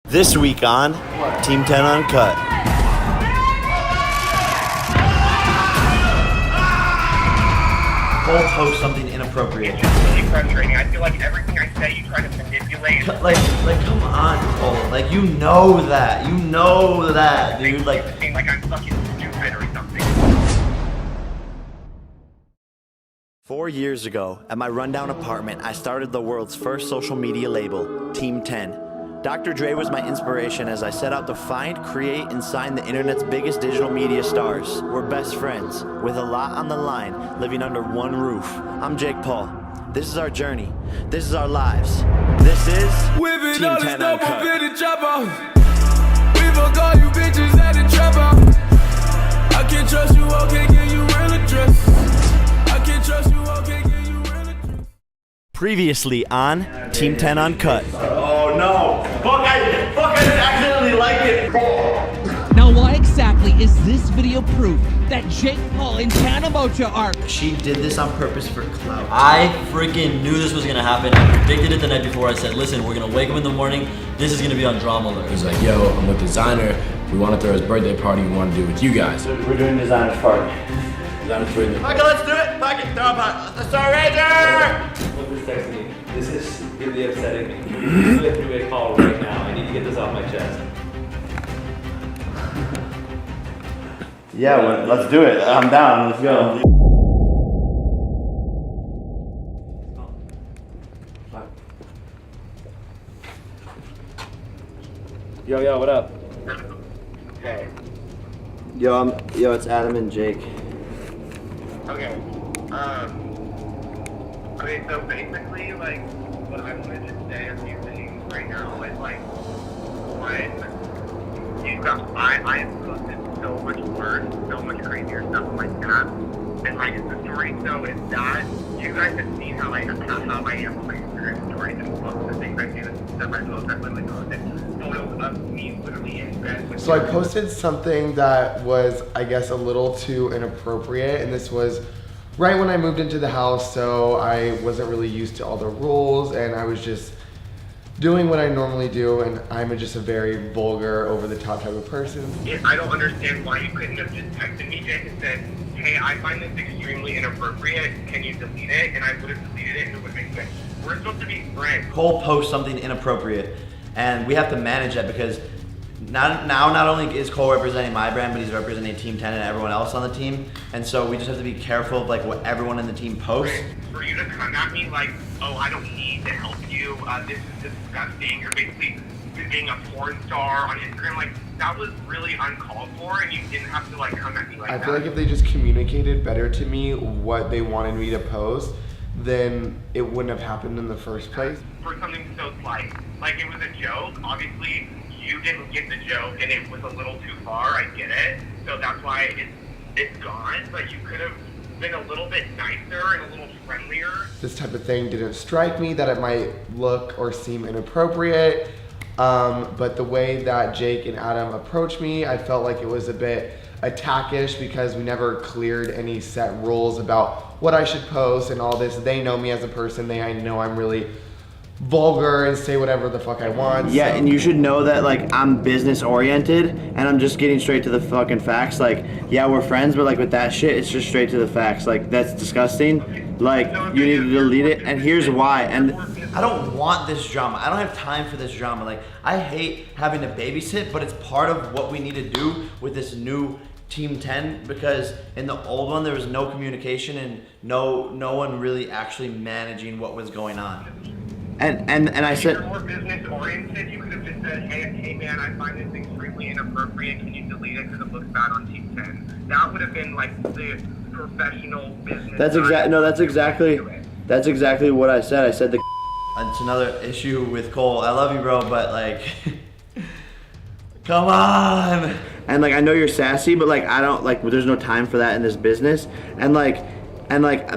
This week on Team 10 Uncut. Cole post something inappropriate. It's just really frustrating. I feel like everything I say you try to manipulate. Like, come on, Cole. Like, you know that. You know that, dude. Like, It seems like I'm fucking stupid or something. 4 years ago, at my rundown apartment, I started the world's first social media label, Team 10. Dr. Dre was my inspiration as I set out to find, create, and sign the internet's biggest digital media stars. We're best friends, with a lot on the line, living under one roof. I'm Jake Paul. This is our journey. This is our lives. This is Team 10 Uncut. We fuck all you bitches at the trap house. I can't trust you, okay, give you real address. I can't trust you, okay, give you real address. Previously on Team 10 Uncut. oh no. Fuck, I accidentally liked it. Now, why exactly is this video proof that Jake Paul and Tana Mocha are? She did this on purpose for clout. I freaking knew this was gonna happen. I predicted it the night before. I said, listen, we're gonna wake up in the morning. This is gonna be on Drama Alert. He's like, yo, I'm with designer. We want to throw his birthday party. We want to do it with you guys. We're doing designer's party. Designer's birthday. Okay, let's do it. Fuck it. Throw up the Star Ranger. Look, this text me. This is really upsetting me. You have to do a call right now. I need to get this off my chest. Yeah, well, let's do it. I'm down. Let's go. Yo, what up? Yo, it's Adam and Jake. Okay. Okay, so basically, like, what I wanted to say a few things right now is, like, when you got, I have posted so much worse, so much crazier stuff on my Snap and my Insta story, so if that, you guys have seen how I am on my Instagram stories and posts and things I do that my posts, I literally posted photos of me literally in bed with So I posted something that was, I guess, a little too inappropriate, and this was right when I moved into the house, so I wasn't really used to all the rules, and I was just doing what I normally do, and I'm just a very vulgar, over-the-top type of person. I don't understand why you couldn't have just texted me, Jake, and said, hey, I find this extremely inappropriate, can you delete it? And I would have deleted it and it would make sense. We're supposed to be friends. Cole posts something inappropriate, and we have to manage that because not only is Cole representing my brand, but he's representing Team 10 and everyone else on the team, and so we just have to be careful of like what everyone in the team posts. For you to come at me like, oh, I don't need to help you, this is disgusting, you're basically being a porn star on Instagram, like, that was really uncalled for, and you didn't have to, like, come at me like that. I feel like if they just communicated better to me what they wanted me to post, then it wouldn't have happened in the first place. For something so slight. Like, it was a joke, obviously, you didn't get the joke, and it was a little too far, I get it, so that's why it's gone, but you could have been a little bit nicer and a little friendlier. This type of thing didn't strike me, that it might look or seem inappropriate. But the way that Jake and Adam approached me, I felt like it was a bit attackish because we never cleared any set rules about what I should post and all this. They know me as a person. They know I'm really vulgar and say whatever the fuck I want. Yeah, so. and you should know that, like, I'm business oriented and I'm just getting straight to the fucking facts. Like, yeah, we're friends, but like with that shit, it's just straight to the facts. Like, that's disgusting. Like, you need to delete it, and here's why. And I don't want this drama. I don't have time for this drama. Like, I hate having to babysit, but it's part of what we need to do with this new Team 10, because in the old one there was no communication and no one really actually managing what was going on. and I If you're said, more business oriented, you could have just said, hey man, I find this extremely inappropriate, can you delete it because it looks bad on Team 10? That would have been like the professional business. that's exactly what I said. I said the It's another issue with Cole. I love you, bro, but like, come on. and like I know you're sassy, but like I don't like. There's no time for that in this business. And like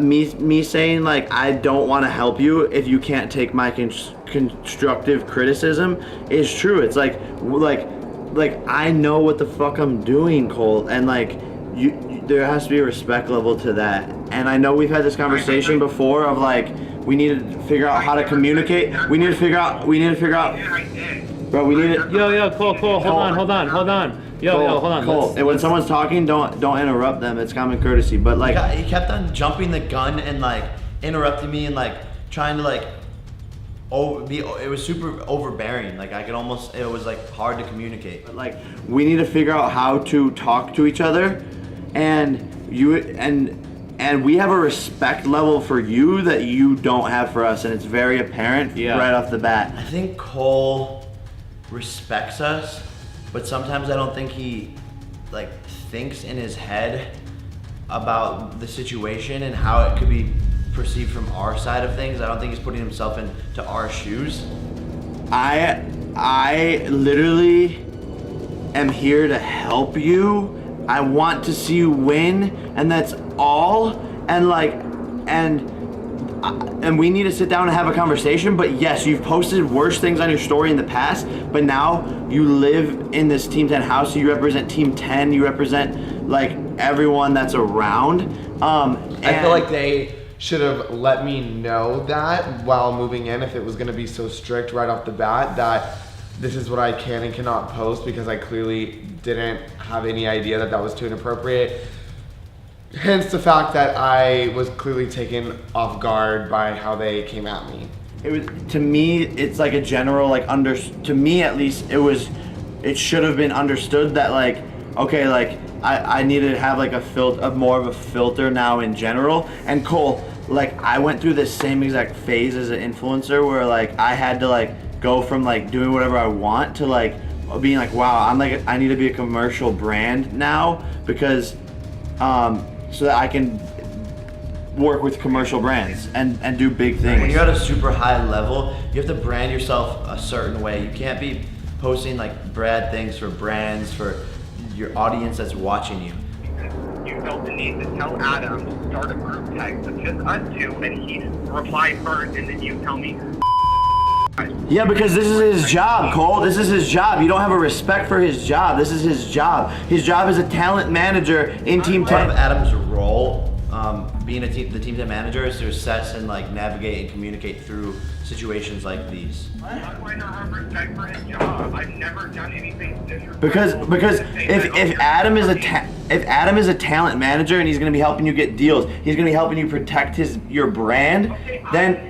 me saying like I don't want to help you if you can't take my constructive criticism is true. It's like I know what the fuck I'm doing, Cole, and like there has to be a respect level to that. And I know we've had this conversation before of like we need to figure out how to communicate. We need to figure out. Yeah, I did. Bro, we need it. Yo, Cole, hold on. Yo, hold on. Cole, and when someone's talking, don't interrupt them. It's common courtesy. But like, He kept on jumping the gun and like interrupting me and like trying to like it was super overbearing. Like I could almost, it was like hard to communicate. But like, we need to figure out how to talk to each other, and we have a respect level for you that you don't have for us, and it's very apparent right off the bat. I think Cole respects us, but sometimes I don't think he like thinks in his head about the situation and how it could be perceived from our side of things. I don't think he's putting himself into our shoes. I literally am here to help you. I want to see you win, and that's all. And like, and we need to sit down and have a conversation. But yes, you've posted worse things on your story in the past, but now you live in this Team 10 house. So you represent Team 10. You represent like everyone that's around. I feel like they should have let me know that while moving in, if it was going to be so strict right off the bat that this is what I can and cannot post, because I clearly didn't have any idea that that was too inappropriate. Hence the fact that I was clearly taken off guard by how they came at me. It was, to me, it's like a general, like, to me at least, it should have been understood that like, okay, like I needed to have like more of a filter now in general. And Cole, like, I went through this same exact phase as an influencer where like I had to like go from like doing whatever I want to like being like, wow, I need to be a commercial brand now, because so that I can work with commercial brands and do big things. When you're at a super high level, you have to brand yourself a certain way. You can't be posting like bad things for brands, for your audience that's watching you. You felt the need to tell Adam to start a group text of just us two, and he replied first, and then you tell me. Yeah, because this is his job, Cole. This is his job. You don't have a respect for his job. This is his job. His job is a talent manager in Team 10. Part of Adam's role, being the Team 10 manager, is to assess and like navigate and communicate through situations like these. How do I not have respect for his job? I've never done anything disrespectful. Because if Adam is a talent manager and he's going to be helping you get deals, he's going to be helping you protect your brand. Okay, Then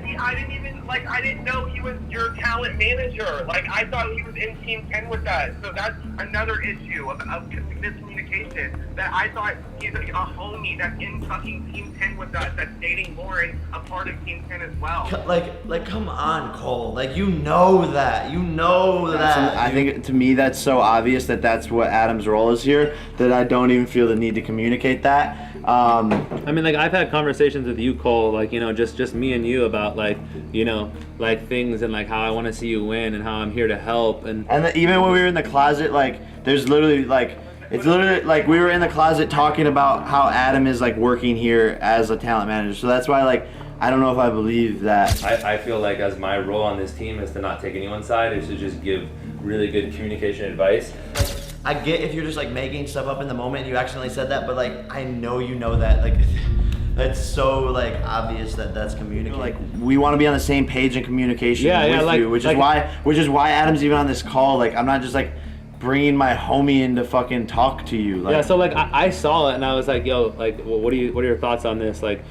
I didn't know he was your talent manager. Like, I thought he was in Team 10 with us. So that's another issue of miscommunication. That I thought he's a homie that's in fucking Team 10 with us, that's dating Lauren, a part of Team 10 as well. Like, come on, Cole. Like, you know that. I think to me that's so obvious that that's what Adam's role is here, that I don't even feel the need to communicate that. I mean, like, I've had conversations with you, Cole, like, you know, just me and you about, like, you know, like things and like how I want to see you win and how I'm here to help. And even when we were in the closet, like, it's literally like we were in the closet talking about how Adam is like working here as a talent manager. So that's why, like, I don't know if I believe that. I feel like as my role on this team is to not take anyone's side, is to just give really good communication advice. I get if you're just like making stuff up in the moment and you accidentally said that, but like I know you know that, like it's so like obvious that that's communicating. Like, we want to be on the same page in communication with like, you, which is why Adam's even on this call. Like, I'm not just like bringing my homie in to fucking talk to you. Like, yeah, so like I saw it and I was like, yo, like, well, what are your thoughts on this? Like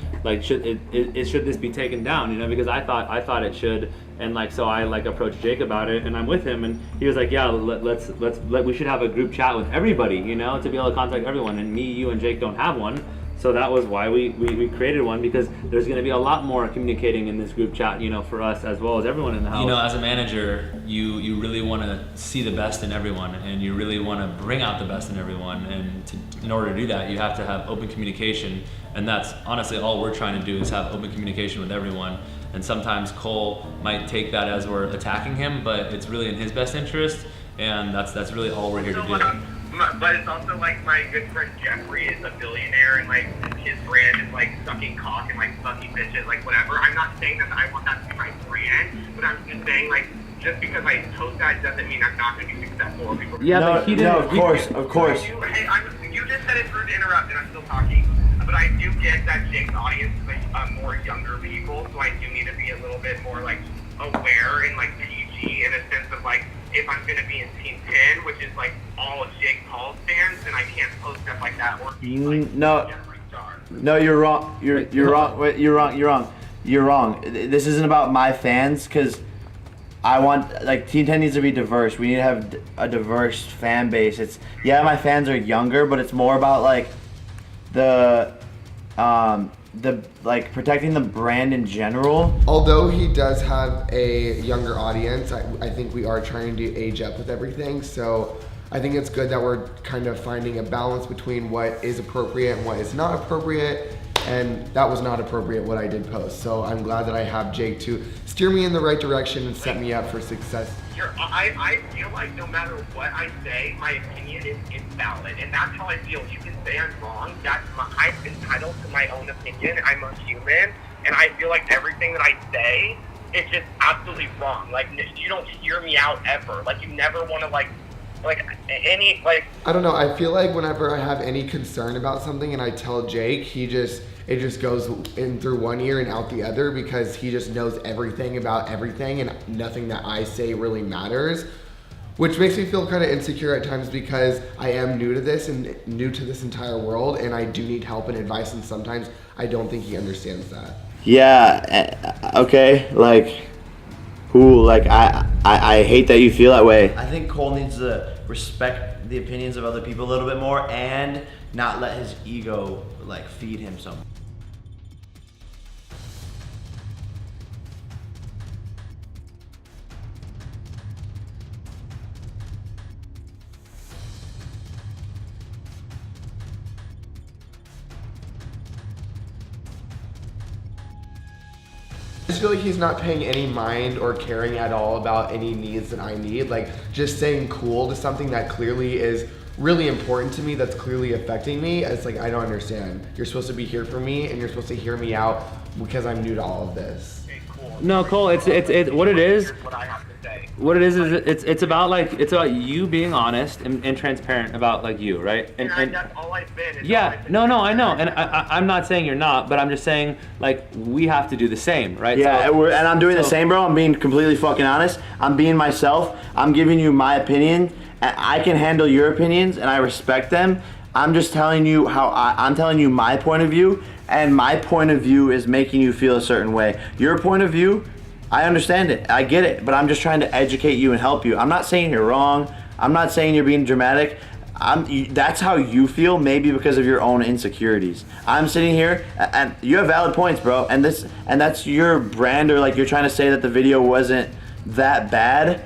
should should this be taken down? You know, because I thought it should. And like, so I like approached Jake about it, and I'm with him, and he was like, yeah, we should have a group chat with everybody, you know, to be able to contact everyone. And me, you, and Jake don't have one, so that was why we created one, because there's going to be a lot more communicating in this group chat, you know, for us as well as everyone in the house. You know, as a manager, you really want to see the best in everyone, and you really want to bring out the best in everyone. And in order to do that, you have to have open communication, and that's honestly all we're trying to do, is have open communication with everyone. And sometimes Cole might take that as we're attacking him, but it's really in his best interest, and that's really all we're here to do. But it's also like my good friend Jeffrey is a billionaire, and like his brand is like sucking cock and like fucking bitches, like whatever. I'm not saying that I want that to be my brand, but I'm just saying, like, just because I post that doesn't mean I'm not going to be successful. Or people. Yeah, but he didn't. Of course. You just said it's rude to interrupt, and I'm still talking. But I do get that Jake's audience is like more younger people, so I do need to be a little bit more like aware and like PG in a sense of like if I'm gonna be in Team 10, which is like all Jake Paul fans, then I can't post stuff like that or be like No. Jeffree Star. No, you're wrong. You're wrong. Wait, you're wrong. You're wrong. This isn't about my fans, because I want, like, Team 10 needs to be diverse. We need to have a diverse fan base. It's, yeah, my fans are younger, but it's more about like the like protecting the brand in general. Although he does have a younger audience, I think we are trying to age up with everything. So I think it's good that we're kind of finding a balance between what is appropriate and what is not appropriate. And that was not appropriate what I did post. So I'm glad that I have Jake to steer me in the right direction and set me up for success. I feel like no matter what I say, my opinion is valid, and that's how I feel. You can say I'm wrong. I'm entitled to my own opinion. I'm a human, and I feel like everything that I say is just absolutely wrong. Like, you don't hear me out ever. Like, you never want to like I don't know. I feel like whenever I have any concern about something and I tell Jake, it just goes in through one ear and out the other, because he just knows everything about everything and nothing that I say really matters, which makes me feel kind of insecure at times, because I am new to this and new to this entire world, and I do need help and advice, and sometimes I don't think he understands that. Yeah. Okay. Like, who? Like, I hate that you feel that way. I think Cole needs to respect the opinions of other people a little bit more, and not let his ego like feed him so much. I just feel like he's not paying any mind or caring at all about any needs that I need. Like, just saying cool to something that clearly is really important to me, that's clearly affecting me. It's like, I don't understand. You're supposed to be here for me, and you're supposed to hear me out, because I'm new to all of this. Okay, cool. No, Cole, it's what it is. What I have to say. What it is it's about you being honest and transparent about like you, right? And that's all I've been. Yeah, no, I know, and I'm not saying you're not, but I'm just saying like we have to do the same, right? Yeah, and I'm doing the same, bro. I'm being completely fucking honest. I'm being myself. I'm giving you my opinion. I can handle your opinions, and I respect them. I'm just telling you I'm telling you my point of view, and my point of view is making you feel a certain way. Your point of view, I understand it. I get it, but I'm just trying to educate you and help you. I'm not saying you're wrong. I'm not saying you're being dramatic. That's how you feel, maybe because of your own insecurities. I'm sitting here, and you have valid points, bro. And that's your brand, or like you're trying to say that the video wasn't that bad.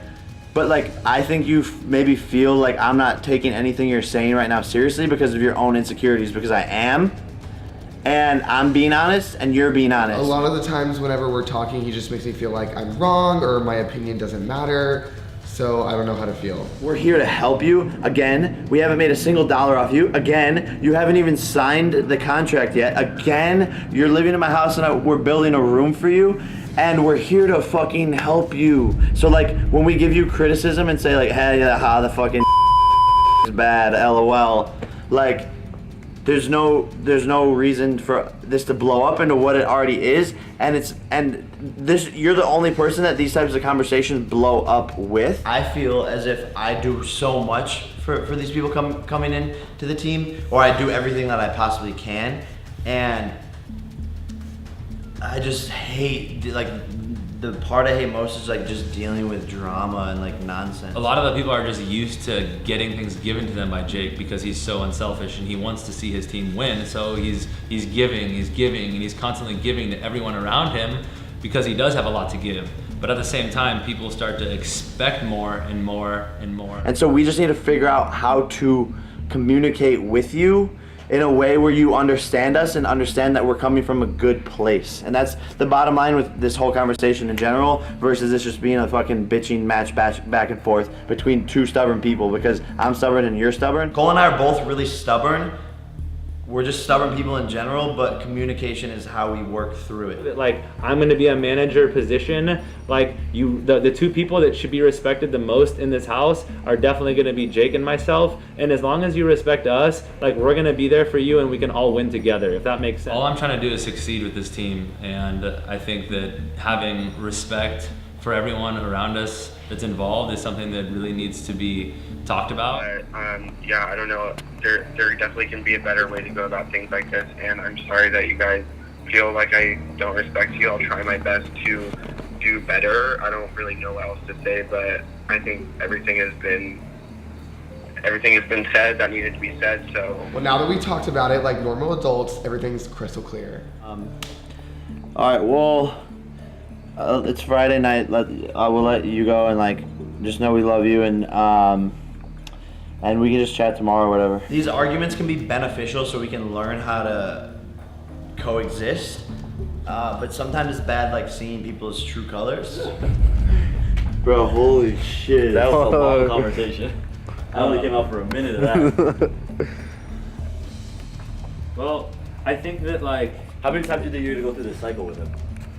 But like, I think you maybe feel like I'm not taking anything you're saying right now seriously because of your own insecurities, because I am. And I'm being honest, and you're being honest. A lot of the times whenever we're talking, he just makes me feel like I'm wrong, or my opinion doesn't matter. So I don't know how to feel. We're here to help you. Again, we haven't made a single dollar off you. Again, you haven't even signed the contract yet. Again, you're living in my house, and we're building a room for you. And we're here to fucking help you. So like, when we give you criticism and say like, hey, how the fucking is bad, LOL. Like, there's no reason for this to blow up into what it already is. You're the only person that these types of conversations blow up with. I feel as if I do so much for these people coming in to the team, or I do everything that I possibly can, and I just hate, like, the part I hate most is like just dealing with drama and like nonsense. A lot of the people are just used to getting things given to them by Jake, because he's so unselfish and he wants to see his team win. So he's giving, and he's constantly giving to everyone around him, because he does have a lot to give. But at the same time, people start to expect more and more and more. And so we just need to figure out how to communicate with you in a way where you understand us and understand that we're coming from a good place. And that's the bottom line with this whole conversation in general, versus this just being a fucking bitching match back and forth between two stubborn people, because I'm stubborn and you're stubborn. Cole and I are both really stubborn. We're just stubborn people in general, but communication is how we work through it. Like, I'm going to be a manager position. Like, the two people that should be respected the most in this house are definitely going to be Jake and myself. And as long as you respect us, like, we're going to be there for you, and we can all win together, if that makes sense. All I'm trying to do is succeed with this team, and I think that having respect for everyone around us that's involved is something that really needs to be talked about. But yeah, I don't know. There definitely can be a better way to go about things like this, and I'm sorry that you guys feel like I don't respect you. I'll try my best to do better. I don't really know what else to say, but I think everything has been said that needed to be said. So Well, now that we talked about it like normal adults, everything's crystal clear. All right, well, it's Friday night. I will let you go and like just know we love you and we can just chat tomorrow or whatever. These arguments can be beneficial so we can learn how to coexist. But sometimes it's bad like seeing people's true colors. Bro, holy shit. That was a long conversation. I only came out for a minute of that. Well, I think that like How many times do you think you're gonna go through this cycle with him?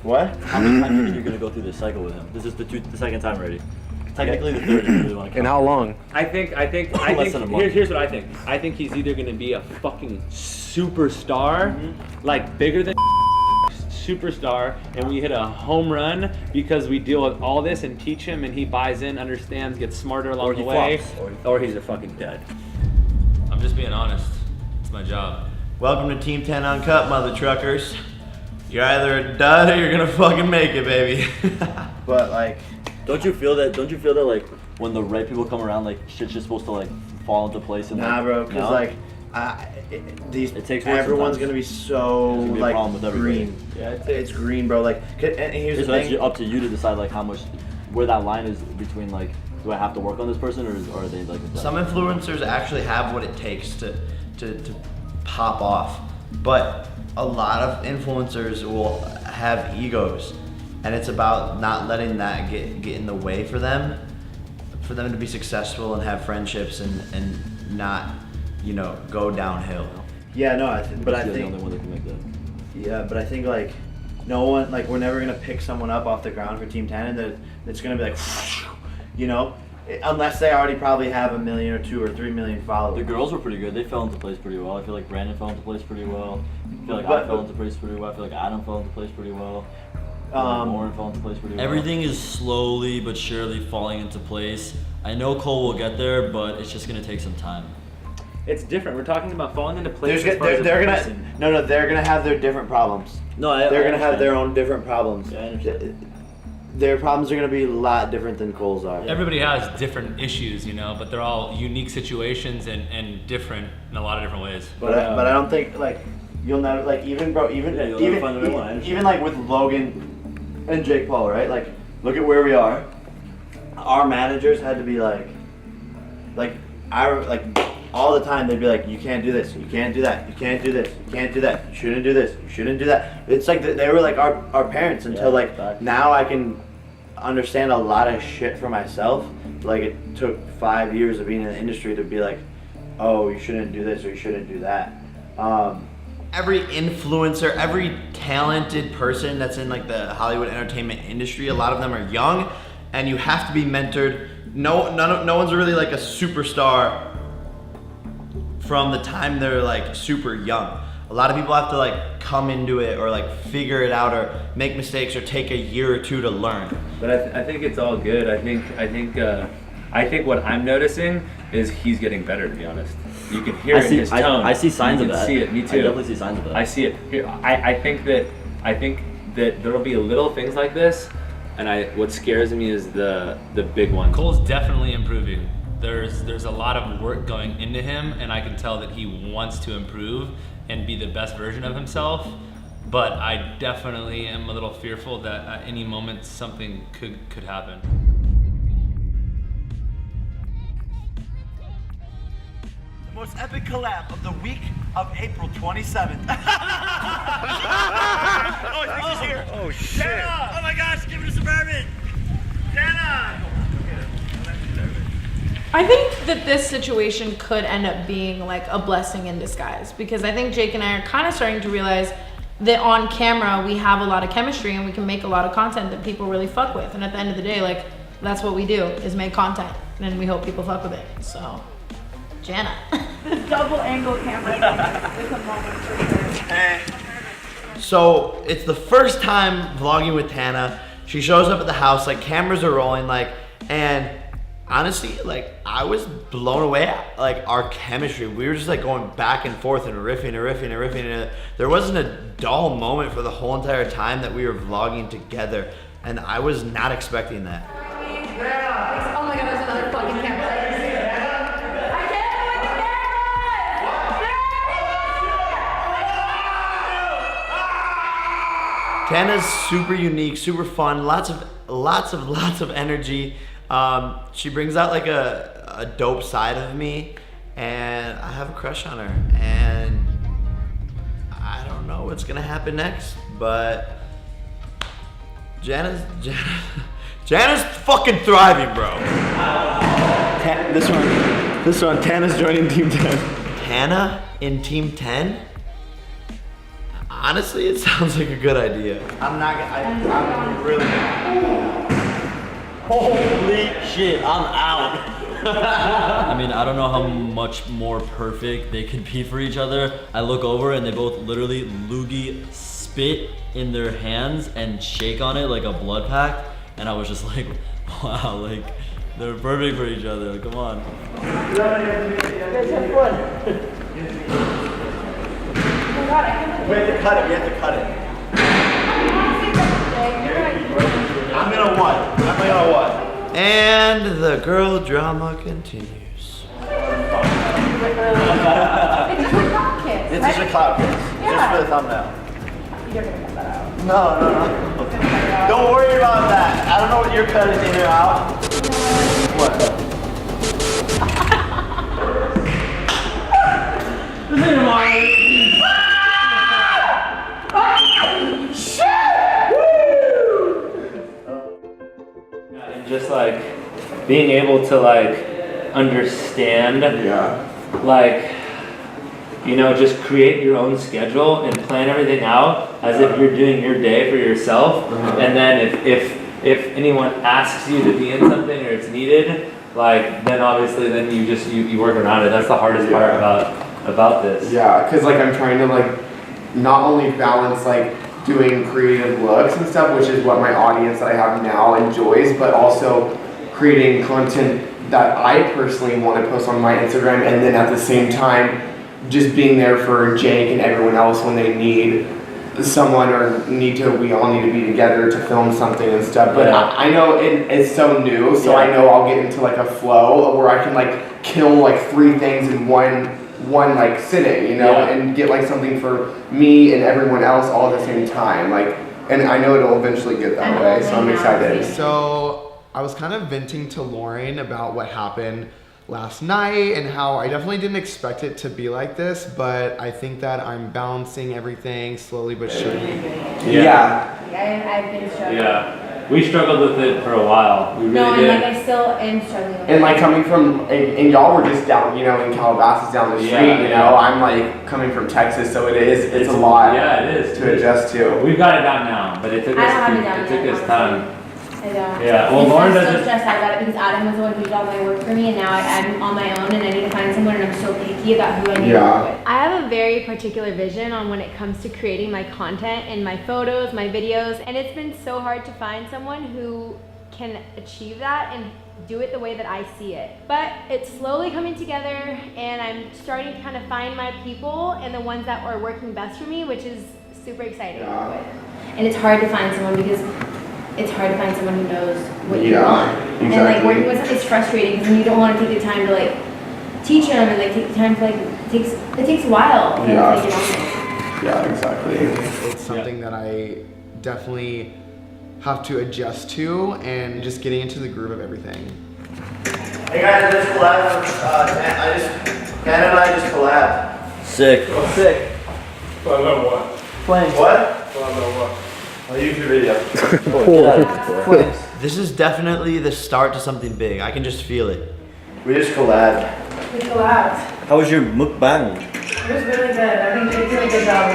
What? How many times do you think you're gonna go through this cycle with him? This is the second time already. Technically the third if you really want to count. And how long? I think Less than a month. here's what I think. I think he's either gonna be a fucking superstar, like bigger than superstar, and we hit a home run because we deal with all this and teach him and he buys in, understands, gets smarter along Or the he way. flops. Or he's a fucking dead. I'm just being honest. It's my job. Welcome to Team 10 Uncut, mother truckers. You're either a dud or you're gonna fucking make it, baby. But like, Don't you feel that like when the right people come around, like shit's just supposed to like fall into place and nah, like, bro, because no? like, It takes work everyone's sometimes. gonna be so There's gonna be a like problem with everybody. green. Yeah, It's green, bro. Like, and here's So the that's thing. up to you to decide like how much, where that line is between like, do I have to work on this person or are they like a Some influencers actually have what it takes to pop off, but a lot of influencers will have egos, and it's about not letting that get in the way for them to be successful and have friendships and not, go downhill. Yeah, no, but I You're the think. only one that can make that. Yeah, but I think like no one, like we're never gonna pick someone up off the ground for Team 10 and it's gonna be like, unless they already probably have 1 million or 2 or 3 million followers. The girls were pretty good. They fell into place pretty well. I feel like Brandon fell into place pretty well. I feel like But- I fell into place pretty well. I feel like Adam fell into place pretty well. Lauren fell into place pretty well. Everything is slowly but surely falling into place. I know Cole will get there, but it's just gonna take some time. It's different. We're talking about falling into place. They're as far as a gonna person. they're gonna have their different problems. No, They're gonna understand. have their own different problems. Yeah, I understand. Their problems are gonna be a lot different than Cole's are. Everybody has different issues, but they're all unique situations and different in a lot of different ways. But I don't think like you'll never like even bro even Yeah, you'll never find the right one, I understand. even like with Logan and Jake Paul, right? Like look at where we are. Our managers had to be like all the time they'd be like, you can't do this, you can't do that, you can't do this, you can't do that, you shouldn't do this, you shouldn't do that. It's like they were like our parents until Yeah, like facts. now I can understand a lot of shit for myself. Like it took 5 years of being in the industry to be like, oh, you shouldn't do this or you shouldn't do that. Every influencer, every talented person that's in like the Hollywood entertainment industry, a lot of them are young, and you have to be mentored. No one's really like a superstar from the time they're like super young. A lot of people have to like come into it or like figure it out or make mistakes or take a year or two to learn. But I think it's all good. I think what I'm noticing is he's getting better. To be honest, you can hear it in his tone. I see signs you of can that. See it. Me too. I definitely see signs of that. I see it. Here, I think that there'll be little things like this, and what scares me is the big ones. Cole's definitely improving. There's a lot of work going into him, and I can tell that he wants to improve and be the best version of himself. But I definitely am a little fearful that at any moment something could happen. The most epic collab of the week of April 27th. Oh, he's here. Oh shit. Jenna! Oh my gosh, give it a Suburban! Jenna! I think that this situation could end up being like a blessing in disguise because I think Jake and I are kind of starting to realize that on camera we have a lot of chemistry and we can make a lot of content that people really fuck with. And at the end of the day, like that's what we do is make content and we hope people fuck with it. So, Jana. Double angle camera thing is a moment for sure. So it's the first time vlogging with Tana. She shows up at the house, like cameras are rolling, like And honestly, like, I was blown away at, like, our chemistry. We were just, like, going back and forth and riffing and riffing and riffing. And there wasn't a dull moment for the whole entire time that we were vlogging together. And I was not expecting that. Oh my god, there's another fucking camera. Tana's super unique, super fun, lots of energy. She brings out like a dope side of me, and I have a crush on her. And I don't know what's gonna happen next, but Jana's fucking thriving, bro. This one, Tana's joining Team 10. Tana in Team 10? Honestly, it sounds like a good idea. I'm really Holy shit, I'm out. I mean, I don't know how much more perfect they could be for each other. I look over and they both literally loogie spit in their hands and shake on it like a blood pack. And I was just like, wow, like, they're perfect for each other. Come on. We have to cut it. I'm gonna what? And the girl drama continues. It's just It's just a cloud kiss. Just for the thumbnail. No. Don't worry about that. I don't know what you're cutting in or out. What? And just like being able to like understand, like, you know, just create your own schedule and plan everything out as if you're doing your day for yourself. And then if anyone asks you to be in something or it's needed, like, then obviously then you just you work around it. That's the hardest part about this. Yeah, because like I'm trying to like not only balance like doing creative looks and stuff, which is what my audience that I have now enjoys, but also creating content that I personally want to post on my Instagram, and then at the same time just being there for Jake and everyone else when they need someone or we all need to be together to film something and stuff. But I know it's so new, so I know I'll get into like a flow where I can like kill like 3 things in one like sitting, you know, and get like something for me and everyone else all at the same time. Like, and I know it'll eventually get that way, so I'm excited. So I was kind of venting to Lauren about what happened last night and how I definitely didn't expect it to be like this, but I think that I'm balancing everything slowly but surely. I've been struggling. Yeah. We struggled with it for a while. We really did. Like I still am struggling with And like coming from, and y'all were just down, you know, in Calabasas down the street, you know, I'm like coming from Texas, so it's a lot to adjust to. We've got it down now, but it took us time. I don't. Yeah, well, Lauren I'm so doesn't. stressed out about it because Adam was the one who did all my work for me, and now I'm on my own and I need to find someone, and I'm so picky about who I need to work with. I have a very particular vision on when it comes to creating my content and my photos, my videos, and it's been so hard to find someone who can achieve that and do it the way that I see it. But it's slowly coming together, and I'm starting to kind of find my people and the ones that are working best for me, which is super exciting. And it's hard to find someone because it's hard to find someone who knows what you want. Exactly. And like working with it's frustrating because then you don't want to take the time to like teach them and like take the time to like it takes a while for them to take it on. Yeah, exactly. It's something that I definitely have to adjust to, and just getting into the groove of everything. Hey guys, I just collabed. Hannah and I just collabed. Sick. Oh, sick. Playing what? A YouTube video. This is definitely the start to something big. I can just feel it. We just collabed. We collabed. How was your mukbang? It was really good. I think they did a good job.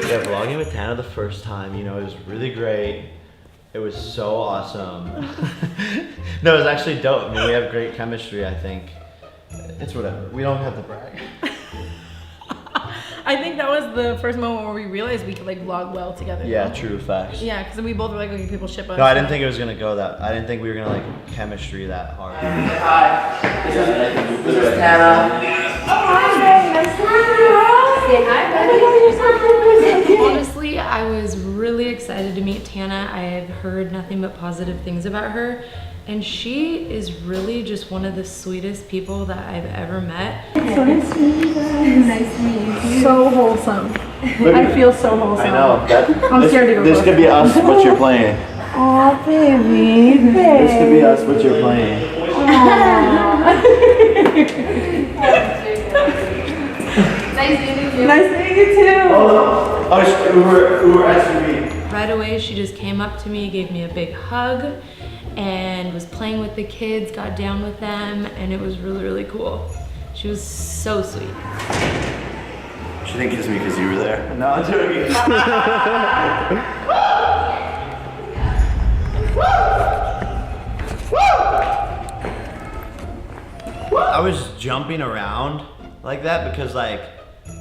Yeah, vlogging with Tana the first time, you know, it was really great. It was so awesome. No, it was actually dope. I mean, we have great chemistry, I think. It's whatever. We don't have to brag. I think that was the first moment where we realized we could like vlog well together. Yeah, true facts. Yeah, because we both were like, okay, people ship us. No, I didn't think it was gonna go that. I didn't think we were gonna like chemistry that hard. Hi, this is Tana. Say hi, buddy. Honestly, I was really excited to meet Tana. I had heard nothing but positive things about her. And she is really just one of the sweetest people that I've ever met. So nice to meet you guys. Nice to meet you. So wholesome. I feel so wholesome. I know. I'm scared to go. This could be us, what you're playing. Aw, baby. This could be us, what you're playing. Nice meeting you. Nice meeting you too. Oh, Uber SUV. Right away, she just came up to me, gave me a big hug, and was playing with the kids, got down with them, and it was really, really cool. She was so sweet. She didn't kiss me because you were there. No, I'm joking. I was jumping around like that because like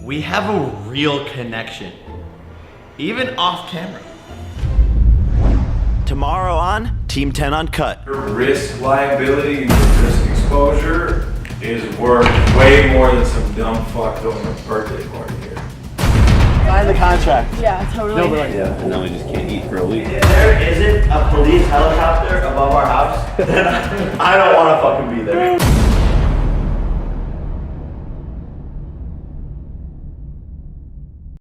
we have a real connection, even off camera. Tomorrow on Team 10 Uncut. Your risk liability, your risk exposure is worth way more than some dumb fuck throwing a birthday party here. Sign the contract. Yeah, totally. Yeah. And now we just can't eat for a week. If there isn't a police helicopter above our house, then I don't want to fucking be there.